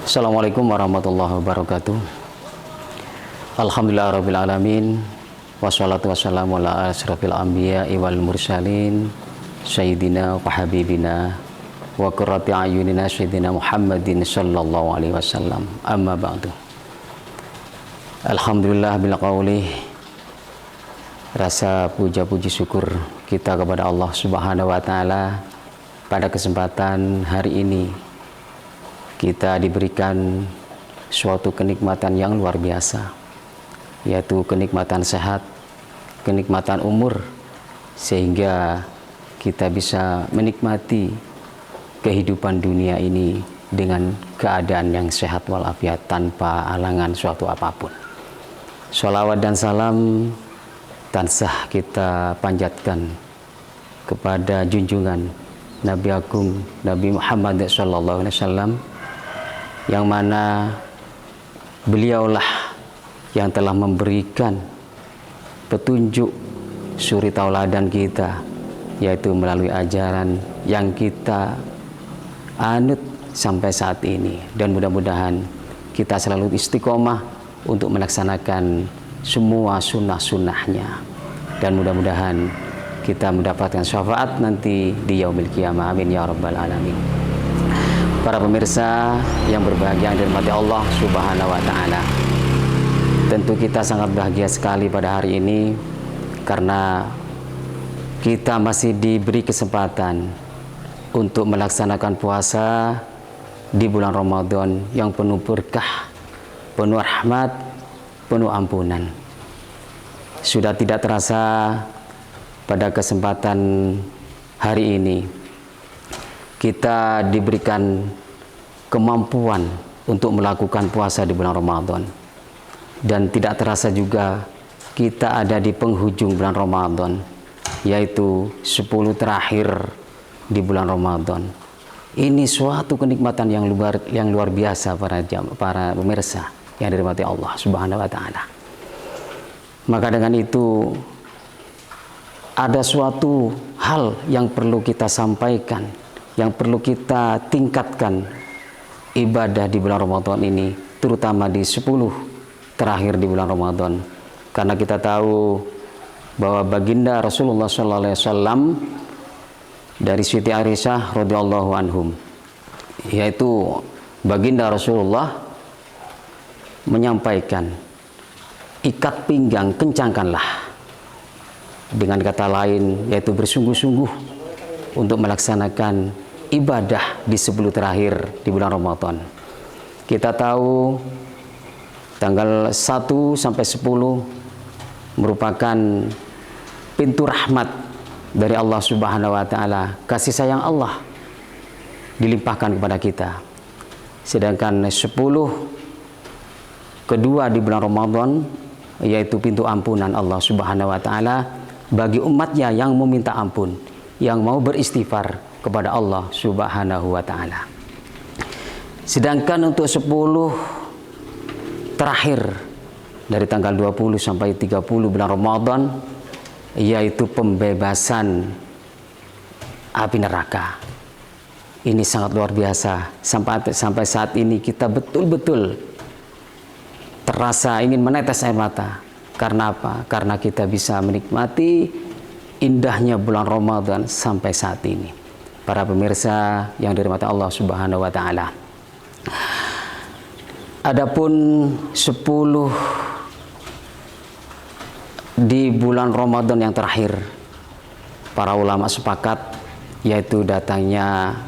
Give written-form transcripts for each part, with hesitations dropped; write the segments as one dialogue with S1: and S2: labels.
S1: Assalamualaikum warahmatullahi wabarakatuh. Alhamdulillahirrabbilalamin. Wassalatu wassalamu ala asrafil anbiya'i wal mursalin Sayyidina wa habibina wa qurrati ayunina Sayyidina Muhammadin sallallahu alaihi wasallam. Amma ba'du. Alhamdulillah bil qawli. Rasa puja-puji syukur kita kepada Allah Subhanahu wa taala pada kesempatan hari ini kita diberikan suatu kenikmatan yang luar biasa, yaitu kenikmatan sehat, kenikmatan umur, sehingga kita bisa menikmati kehidupan dunia ini dengan keadaan yang sehat walafiat tanpa halangan suatu apapun. Sholawat dan salam tansah kita panjatkan kepada junjungan Nabi Agung Nabi Muhammad SAW, yang mana beliaulah yang telah memberikan petunjuk suri tauladan kita, yaitu melalui ajaran yang kita anut sampai saat ini, dan mudah-mudahan kita selalu istiqomah untuk melaksanakan semua sunnah-sunnahnya, dan mudah-mudahan kita mendapatkan syafaat nanti di yaumil qiyamah. Amin ya rabbal alamin. Para pemirsa yang berbahagia yang dirahmati Allah Subhanahu wa taala, tentu kita sangat bahagia sekali pada hari ini karena kita masih diberi kesempatan untuk melaksanakan puasa di bulan Ramadan yang penuh berkah, penuh rahmat, penuh ampunan. Sudah tidak terasa pada kesempatan hari ini kita diberikan kemampuan untuk melakukan puasa di bulan Ramadan, dan tidak terasa juga kita ada di penghujung bulan Ramadan, yaitu 10 terakhir di bulan Ramadan. Ini suatu kenikmatan yang luar biasa para pemirsa yang dirahmati Allah Subhanahu wa taala. Maka dengan itu ada suatu hal yang perlu kita sampaikan, yang perlu kita tingkatkan ibadah di bulan Ramadan ini, terutama di 10 terakhir di bulan Ramadan. Karena kita tahu bahwa baginda Rasulullah SAW dari Siti Aisyah radhiyallahu anhum, yaitu baginda Rasulullah menyampaikan, ikat pinggang kencangkanlah. Dengan kata lain, yaitu bersungguh-sungguh untuk melaksanakan ibadah di 10 terakhir di bulan Ramadan. Kita tahu tanggal 1 sampai 10 merupakan pintu rahmat dari Allah Subhanahu wa taala. Kasih sayang Allah dilimpahkan kepada kita. Sedangkan 10 kedua di bulan Ramadan yaitu pintu ampunan Allah Subhanahu wa taala bagi umatnya yang meminta ampun, yang mau beristighfar kepada Allah Subhanahu wa taala. Sedangkan untuk 10 terakhir dari tanggal 20 sampai 30 bulan Ramadan, yaitu pembebasan api neraka. Ini sangat luar biasa. Sampai saat ini kita betul-betul terasa ingin menetes air mata. Karena apa? Karena kita bisa menikmati indahnya bulan Ramadan sampai saat ini. Para pemirsa yang dirahmati Allah Subhanahu wa taala. Adapun 10 di bulan Ramadan yang terakhir, para ulama sepakat yaitu datangnya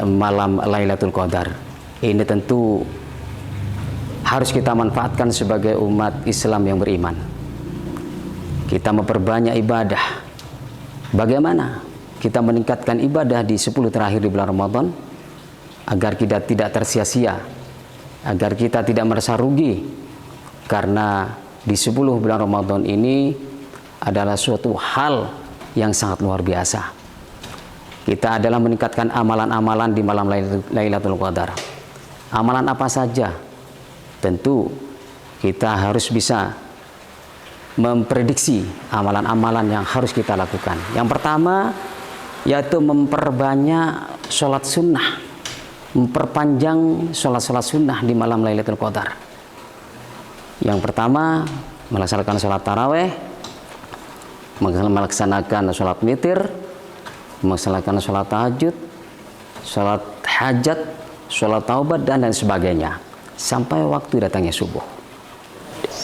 S1: malam Lailatul Qadar. Ini tentu harus kita manfaatkan sebagai umat Islam yang beriman. Kita memperbanyak ibadah. Bagaimana kita meningkatkan ibadah di 10 terakhir di bulan Ramadan agar kita tidak tersia-sia, agar kita tidak merasa rugi, karena di 10 bulan Ramadan ini adalah suatu hal yang sangat luar biasa. Kita adalah meningkatkan amalan-amalan di malam Lailatul Qadar. Amalan apa saja? Tentu kita harus bisa memprediksi amalan-amalan yang harus kita lakukan. Yang pertama yaitu memperbanyak sholat sunnah memperpanjang sholat-sholat sunnah di malam Lailatul Qadar. Yang pertama, melaksanakan sholat taraweh, melaksanakan sholat witir, melaksanakan sholat tahajud, sholat hajat, sholat taubat, dan lain sebagainya, sampai waktu datangnya subuh.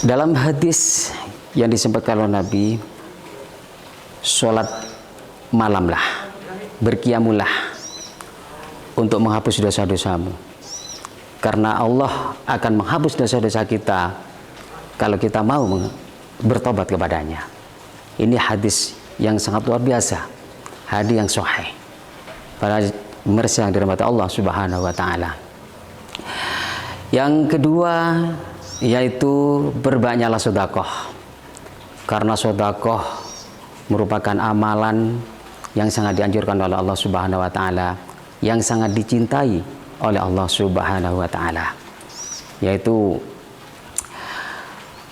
S1: Dalam hadis yang disampaikan oleh Nabi, sholat malamlah, berqiyamullah untuk menghapus dosa-dosamu, karena Allah akan menghapus dosa-dosa kita kalau kita mau bertobat kepadanya. Ini hadis yang sangat luar biasa, hadis yang sahih. Para pemirsa yang dirahmati Allah Subhanahu wa taala. Yang kedua yaitu berbanyaklah sedekah. Karena sedekah merupakan amalan yang sangat dianjurkan oleh Allah Subhanahu wa taala, yang sangat dicintai oleh Allah Subhanahu wa taala. Yaitu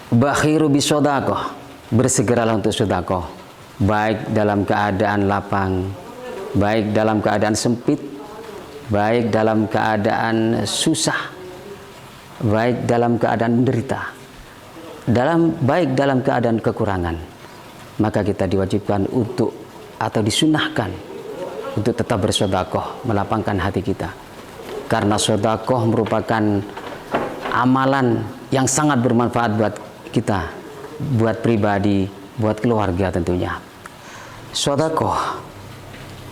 S1: bakhiru bisedekah, bersegeralah untuk sedekah, baik dalam keadaan lapang, baik dalam keadaan sempit, baik dalam keadaan susah, baik dalam keadaan menderita, baik dalam keadaan kekurangan. Maka kita diwajibkan untuk atau disunahkan untuk tetap bersedekah, melapangkan hati kita. Karena sedekah merupakan amalan yang sangat bermanfaat buat kita, buat pribadi, buat keluarga tentunya. Sedekah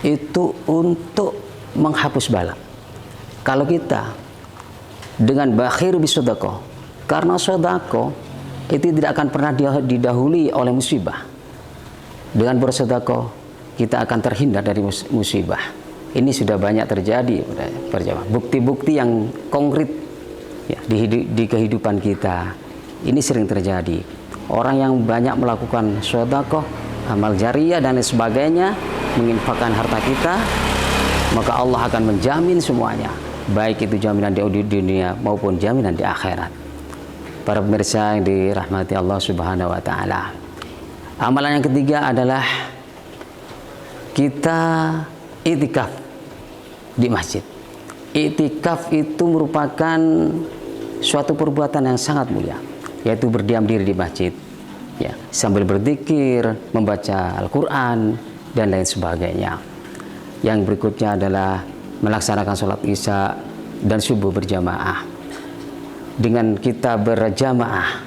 S1: itu untuk menghapus bala. Kalau kita dengan bakhir bisedekah, karena sedekah itu tidak akan pernah didahului oleh musibah. Dengan bersedekah kita akan terhindar dari musibah. Ini sudah banyak terjadi, bukti-bukti yang konkret ya, di kehidupan kita. Ini sering terjadi. Orang yang banyak melakukan sedekah, amal jariyah dan lain sebagainya, menginfakkan harta kita, maka Allah akan menjamin semuanya, baik itu jaminan di dunia maupun jaminan di akhirat. Para pemirsa yang dirahmati Allah Subhanahu wa taala. Amalan yang ketiga adalah kita iktikaf di masjid. Iktikaf itu merupakan suatu perbuatan yang sangat mulia, yaitu berdiam diri di masjid ya, sambil berzikir, membaca Al-Quran dan lain sebagainya. Yang berikutnya adalah melaksanakan sholat isya dan subuh berjamaah. Dengan kita berjamaah,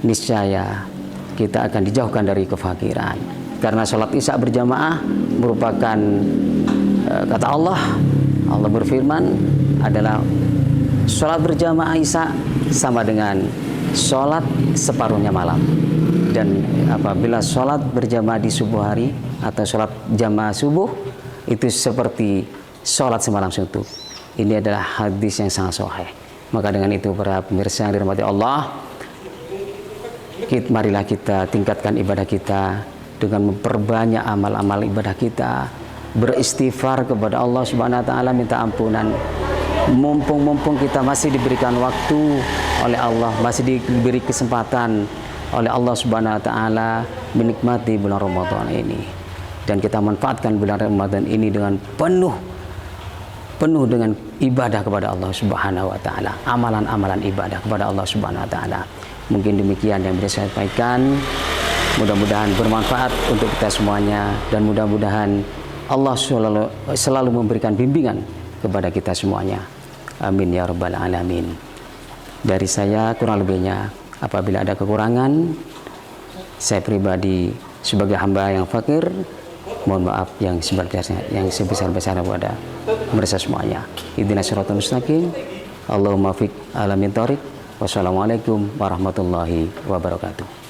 S1: niscaya kita akan dijauhkan dari kefakiran. Karena sholat isya berjamaah merupakan kata Allah berfirman adalah sholat berjamaah isya sama dengan sholat separuhnya malam. Dan apabila sholat berjamaah di subuh hari atau sholat jamaah subuh, itu seperti sholat semalam suntuk. Ini adalah hadis yang sangat sahih. Maka dengan itu para pemirsa yang dirahmati Allah, marilah kita tingkatkan ibadah kita dengan memperbanyak amal-amal ibadah kita, beristighfar kepada Allah Subhanahu wa taala, minta ampunan. Mumpung kita masih diberikan waktu oleh Allah, masih diberi kesempatan oleh Allah Subhanahu wa taala menikmati bulan Ramadan ini. Dan kita manfaatkan bulan Ramadan ini dengan penuh dengan ibadah kepada Allah Subhanahu wa taala, amalan-amalan ibadah kepada Allah Subhanahu wa taala. Mungkin demikian yang bisa saya sampaikan. Mudah-mudahan bermanfaat untuk kita semuanya, dan mudah-mudahan Allah selalu memberikan bimbingan kepada kita semuanya. Amin ya rabbal alamin. Dari saya kurang lebihnya, apabila ada kekurangan, saya pribadi sebagai hamba yang fakir, mohon maaf yang sebesar-besarnya kepada mereka semuanya. Ihdinas siratal mustaqim. Allahumma fiq alamin thoriq. Wassalamualaikum warahmatullahi wabarakatuh.